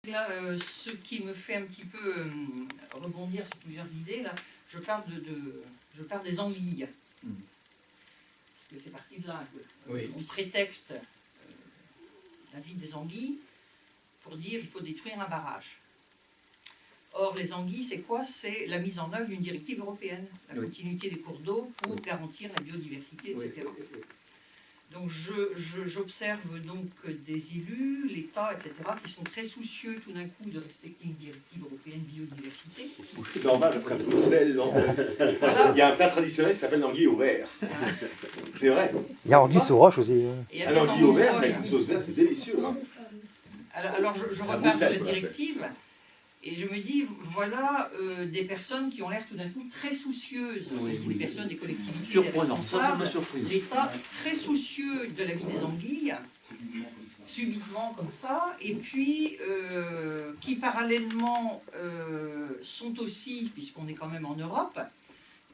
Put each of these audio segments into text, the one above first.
Là, ce qui me fait un petit peu rebondir sur plusieurs idées, là, je parle des anguilles. Parce que c'est parti de là un peu. Oui. On prétexte la vie des anguilles pour dire qu'il faut détruire un barrage. Or, les anguilles, c'est quoi? C'est la mise en œuvre d'une directive européenne, la continuité des cours d'eau pour garantir la biodiversité, etc. Donc, j'observe donc des élus, l'État, etc., qui sont très soucieux tout d'un coup de respecter une directive européenne biodiversité. C'est normal, parce qu'à Bruxelles, Voilà. il y a un plat traditionnel qui s'appelle l'anguille au vert. C'est vrai. Il y a anguille sous roche aussi. L'anguille au vert, c'est une sauce verte, c'est délicieux. Hein. Alors je repars sur la directive. Et je me dis, voilà des personnes qui ont l'air tout d'un coup très soucieuses, des personnes, des collectivités, des responsables, l'État très soucieux de la vie des anguilles, subitement comme ça, et puis qui parallèlement sont aussi, puisqu'on est quand même en Europe,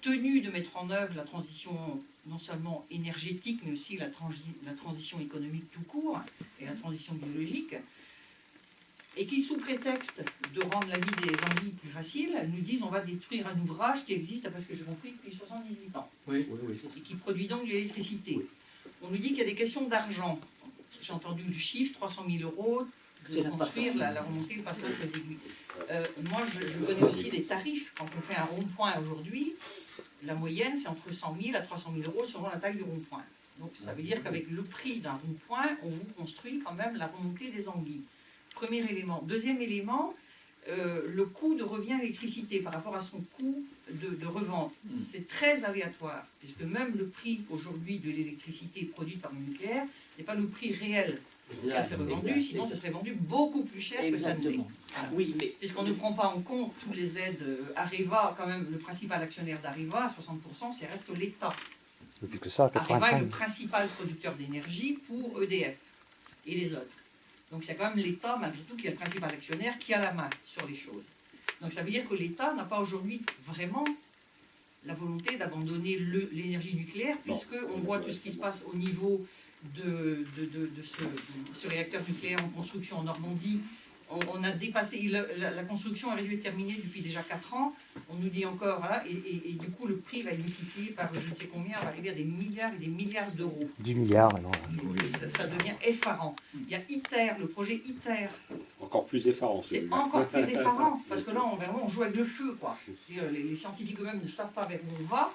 tenus de mettre en œuvre la transition non seulement énergétique, mais aussi la transition économique tout court, et la transition biologique, et qui, sous prétexte de rendre la vie des anguilles plus facile, nous disent on va détruire un ouvrage qui existe, parce que j'ai compris, depuis 78 ans, et qui produit donc de l'électricité. On nous dit qu'il y a des questions d'argent. J'ai entendu le chiffre, 300 000 € de construire la remontée, le passage des aiguilles. Moi, je connais aussi des tarifs. Quand on fait un rond-point aujourd'hui, la moyenne, c'est entre 100 000 à 300 000 € selon la taille du rond-point. Donc, ça veut dire qu'avec le prix d'un rond-point, on vous construit quand même la remontée des anguilles. Premier élément. Deuxième élément, le coût de revient à l'électricité par rapport à son coût de revente. C'est très aléatoire, puisque même le prix aujourd'hui de l'électricité produite par le nucléaire n'est pas le prix réel. Là, c'est revendu, sinon ça serait vendu beaucoup plus cher que ça ne l'est. Voilà. Oui, mais... Puisqu'on ne prend pas en compte toutes les aides. Areva, quand même, le principal actionnaire d'Areva, 60%, c'est reste l'État. Plus que ça, Areva est 85. le principal producteur d'énergie pour EDF et les autres. Donc c'est quand même l'État, malgré tout, qui est le principal actionnaire, qui a la main sur les choses. Donc ça veut dire que l'État n'a pas aujourd'hui vraiment la volonté d'abandonner l'énergie nucléaire, puisqu'on voit tout ce qui se passe au niveau de ce réacteur nucléaire en construction en Normandie. On a dépassé, la construction aurait dû être terminée depuis déjà 4 ans. On nous dit encore, voilà, et du coup le prix va être multiplié par je ne sais combien, on va arriver à des milliards et des milliards d'euros. 10 milliards maintenant. Ça devient effarant. Il y a ITER, le projet ITER. Encore plus effarant. C'est encore plus effarant, parce que là, on joue avec le feu, quoi. Les scientifiques eux-mêmes ne savent pas vers où on va.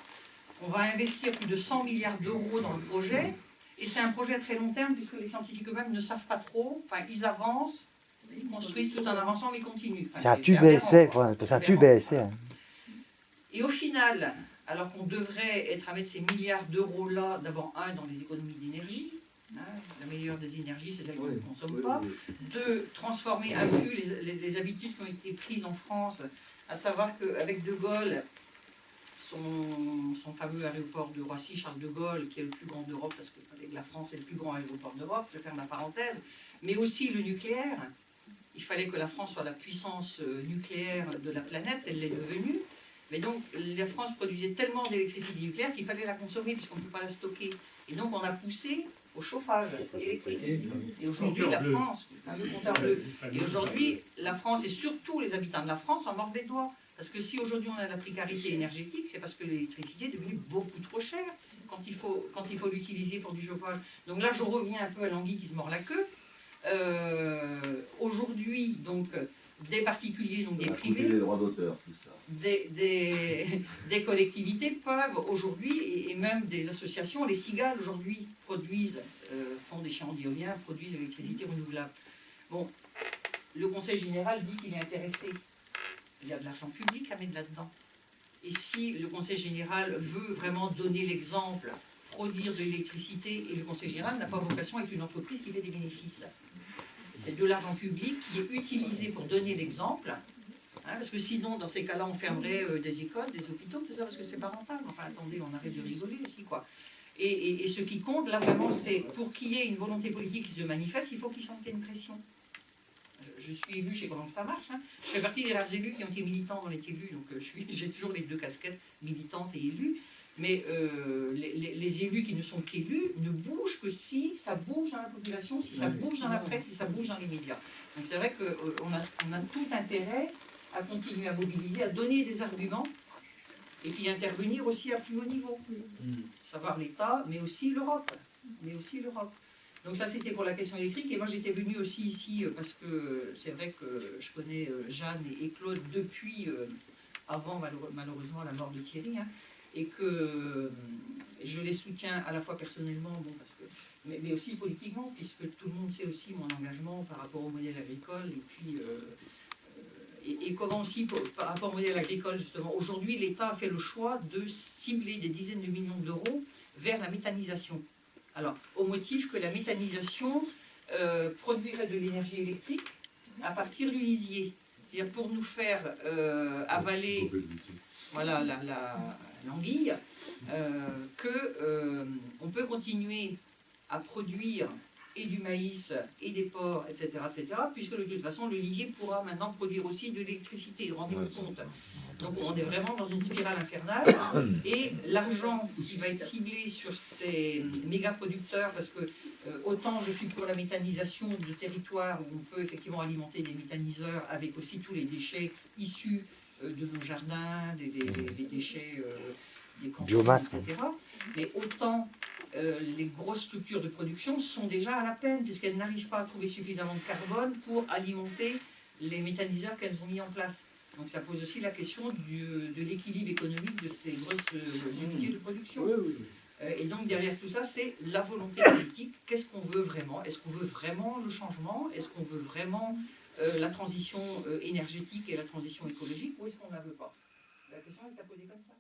On va investir plus de 100 milliards d'euros dans le projet, et c'est un projet à très long terme, puisque les scientifiques eux-mêmes ne savent pas trop, enfin, ils avancent, ils construisent tout en avançant, mais ils continuent. Enfin, C'est un tube essai, c'est un tube essai. Et au final, alors qu'on devrait être à mettre ces milliards d'euros-là, d'abord, dans les économies d'énergie, la meilleure des énergies, c'est celle qu'on ne consomme pas. Deux, transformer un peu les habitudes qui ont été prises en France, à savoir qu'avec De Gaulle, son fameux aéroport de Roissy, Charles de Gaulle, qui est le plus grand d'Europe, parce que la France est le plus grand aéroport d'Europe, je vais faire ma parenthèse, mais aussi le nucléaire. Il fallait que la France soit la puissance nucléaire de la planète, elle l'est devenue. Mais donc, la France produisait tellement d'électricité nucléaire qu'il fallait la consommer, puisqu'on ne peut pas la stocker. Et donc, on a poussé au chauffage électrique. Et aujourd'hui, la France, le compteur bleu. Et aujourd'hui, la France, et surtout les habitants de la France, en mordent les doigts. Parce que si aujourd'hui on a la précarité énergétique, c'est parce que l'électricité est devenue beaucoup trop chère quand il faut l'utiliser pour du chauffage. Donc là, je reviens un peu à l'anguille qui se mord la queue. Aujourd'hui, donc, des particuliers, donc des privés, les droits d'auteur, tout ça. des collectivités peuvent aujourd'hui, et même des associations, les cigales aujourd'hui produisent, font des champs d'éolien, produisent de l'électricité renouvelable. Bon, le Conseil général dit qu'il est intéressé. Il y a de l'argent public à mettre là-dedans. Et si le Conseil général veut vraiment donner l'exemple, produire de l'électricité, et le Conseil général n'a pas vocation à être une entreprise qui fait des bénéfices. C'est de l'argent public qui est utilisé pour donner l'exemple, parce que sinon, dans ces cas-là, on fermerait des écoles, des hôpitaux, tout ça, parce que c'est pas rentable. Enfin, attendez, on arrête de rigoler aussi, quoi. Et ce qui compte, là, vraiment, c'est pour qu'il y ait une volonté politique qui se manifeste, il faut qu'il sente qu'il y ait une pression. Je suis élu, je sais comment ça marche. Je fais partie des rares élus qui ont été militants dans les élus, donc j'ai toujours les deux casquettes, militante et élue. Mais les élus qui ne sont qu'élus ne bougent que si ça bouge dans la population, si ça bouge dans la presse, si ça bouge dans les médias. Donc c'est vrai qu'on a tout intérêt à continuer à mobiliser, à donner des arguments, et puis intervenir aussi à plus haut niveau. Savoir l'État, mais aussi l'Europe. Donc ça, c'était pour la question électrique. Et moi, j'étais venue aussi ici parce que c'est vrai que je connais Jeanne et Claude depuis avant, malheureusement, la mort de Thierry, hein, et que je les soutiens à la fois personnellement, mais aussi politiquement, puisque tout le monde sait aussi mon engagement par rapport au modèle agricole, et puis et comment aussi, par rapport au modèle agricole, justement, aujourd'hui, l'État a fait le choix de cibler des dizaines de millions d'euros vers la méthanisation. Alors, au motif que la méthanisation produirait de l'énergie électrique à partir du lisier. C'est-à-dire pour nous faire avaler voilà, l'anguille, on peut continuer à produire et du maïs et des porcs, etc., puisque de toute façon, le lisier pourra maintenant produire aussi de l'électricité, rendez-vous compte. Donc on est vraiment dans une spirale infernale, et l'argent qui va être ciblé sur ces méga producteurs, parce que autant je suis pour la méthanisation de territoires où on peut effectivement alimenter des méthaniseurs avec aussi tous les déchets issus de nos jardins, des déchets des cantines, biomasse, etc. Mais autant les grosses structures de production sont déjà à la peine, puisqu'elles n'arrivent pas à trouver suffisamment de carbone pour alimenter les méthaniseurs qu'elles ont mis en place. Donc ça pose aussi la question de l'équilibre économique de ces grosses unités de production. Et donc derrière tout ça, c'est la volonté politique. Qu'est-ce qu'on veut vraiment? Est-ce qu'on veut vraiment le changement? Est-ce qu'on veut vraiment la transition énergétique et la transition écologique? Ou est-ce qu'on ne la veut pas? La question est à poser comme ça.